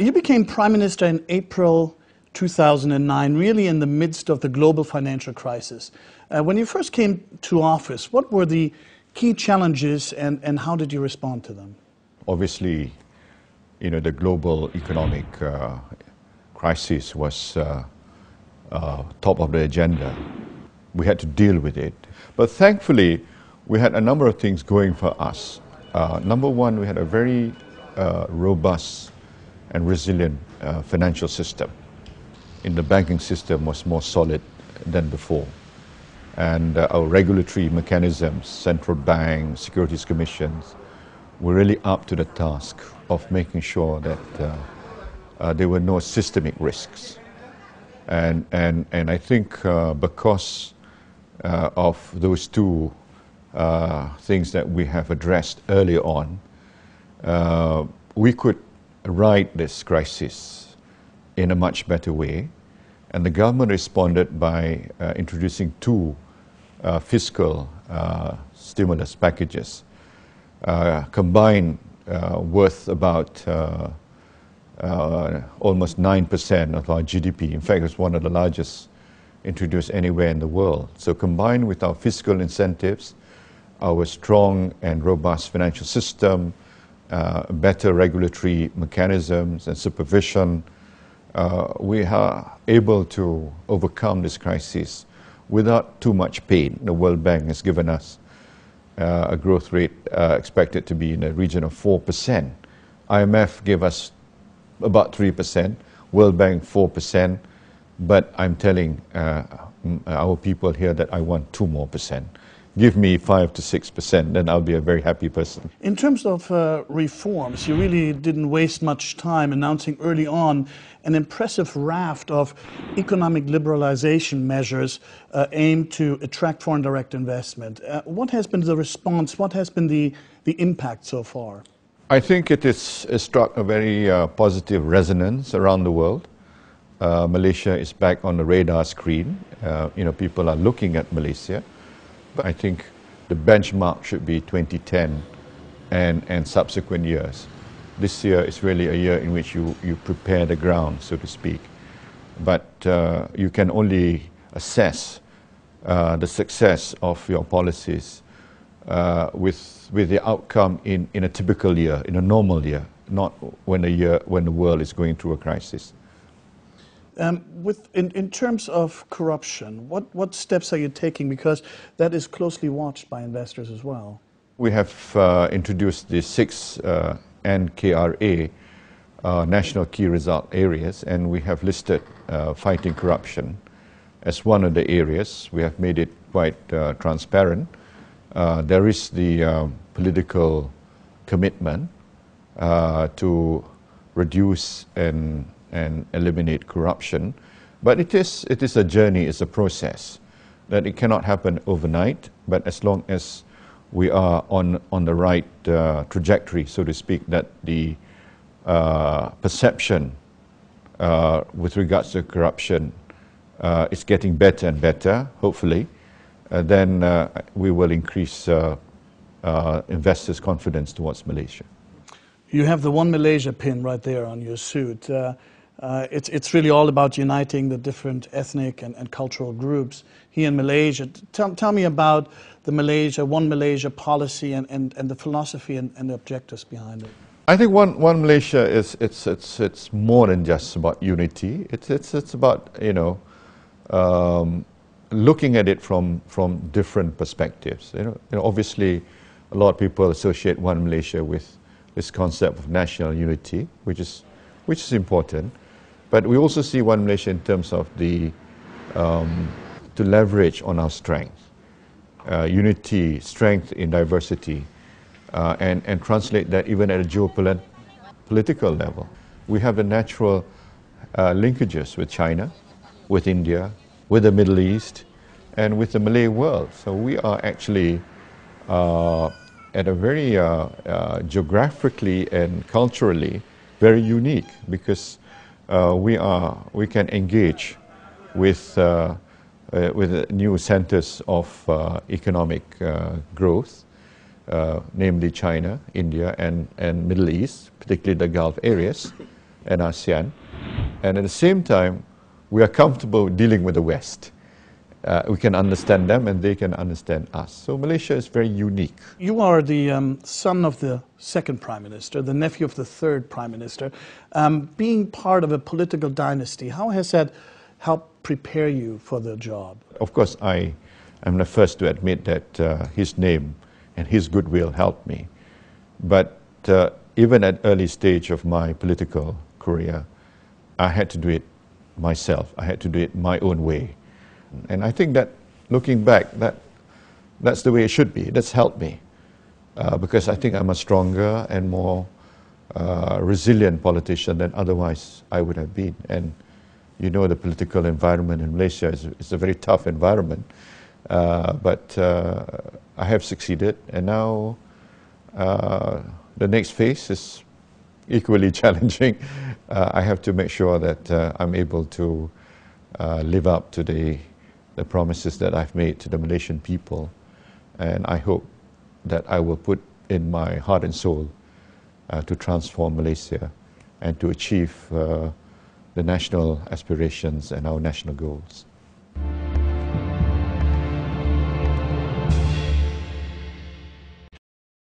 You became Prime Minister in April 2009, really in the midst of the global financial crisis. When you first came to office, what were the key challenges and how did you respond to them? Obviously, the global economic crisis was top of the agenda. We had to deal with it. But thankfully, we had a number of things going for us. Number one, we had a very robust and resilient financial system. The banking system was more solid than before. And our regulatory mechanisms, central bank, securities commissions, were really up to the task of making sure that there were no systemic risks. And I think because of those two things that we have addressed earlier on, we could ride this crisis in a much better way. And the government responded by introducing two fiscal stimulus packages, combined worth about almost 9% of our GDP. In fact, it's one of the largest introduced anywhere in the world. So combined with our fiscal incentives, our strong and robust financial system, better regulatory mechanisms and supervision, we are able to overcome this crisis without too much pain. The World Bank has given us a growth rate expected to be in the region of 4%. IMF gave us about 3%, World Bank 4%, but I'm telling our people here that I want 2% more. Give me 5 to 6%, then I'll be a very happy person. In terms of reforms, you really didn't waste much time announcing early on an impressive raft of economic liberalization measures aimed to attract foreign direct investment. What has been the response? What has been the impact so far? I think it has struck a very positive resonance around the world. Malaysia is back on the radar screen. People are looking at Malaysia. But I think the benchmark should be 2010 and subsequent years. This year is really a year in which you prepare the ground, so to speak. But you can only assess the success of your policies with the outcome in a typical year, in a normal year, not when the world is going through a crisis. In terms of corruption, what steps are you taking? Because that is closely watched by investors as well. We have introduced the 6 NKRA, National Key Result Areas, and we have listed fighting corruption as one of the areas. We have made it quite transparent. There is the political commitment to reduce and eliminate corruption. But it is a journey, it's a process, that it cannot happen overnight, but as long as we are on the right trajectory, so to speak, that the perception with regards to corruption is getting better and better, hopefully, then we will increase investors' confidence towards Malaysia. You have the One Malaysia pin right there on your suit. It's really all about uniting the different ethnic and cultural groups here in Malaysia. Tell me about the One Malaysia policy and the philosophy and the objectives behind it. I think One Malaysia it's more than just about unity. It's about looking at it from different perspectives. Obviously, a lot of people associate One Malaysia with this concept of national unity, which is important. But we also see One Malaysia in terms of to leverage on our strength, unity, strength in diversity, and translate that even at a geopolitical level. We have the natural linkages with China, with India, with the Middle East, and with the Malay world. So we are actually at a very geographically and culturally very unique, because we can engage with new centers of economic growth, namely China, India, and Middle East, particularly the Gulf areas. and ASEAN. And at the same time, we are comfortable dealing with the West. We can understand them and they can understand us. So Malaysia is very unique. You are the son of the second Prime Minister, the nephew of the third Prime Minister. Being part of a political dynasty, how has that helped prepare you for the job? Of course, I am the first to admit that his name and his goodwill helped me. But even at early stage of my political career, I had to do it myself. I had to do it my own way. And I think that, looking back, that's the way it should be. That's helped me. Because I think I'm a stronger and more resilient politician than otherwise I would have been. And you know the political environment in Malaysia is a very tough environment. But I have succeeded, and now the next phase is equally challenging. I have to make sure that I'm able to live up to the promises that I've made to the Malaysian people. And I hope that I will put in my heart and soul to transform Malaysia and to achieve the national aspirations and our national goals.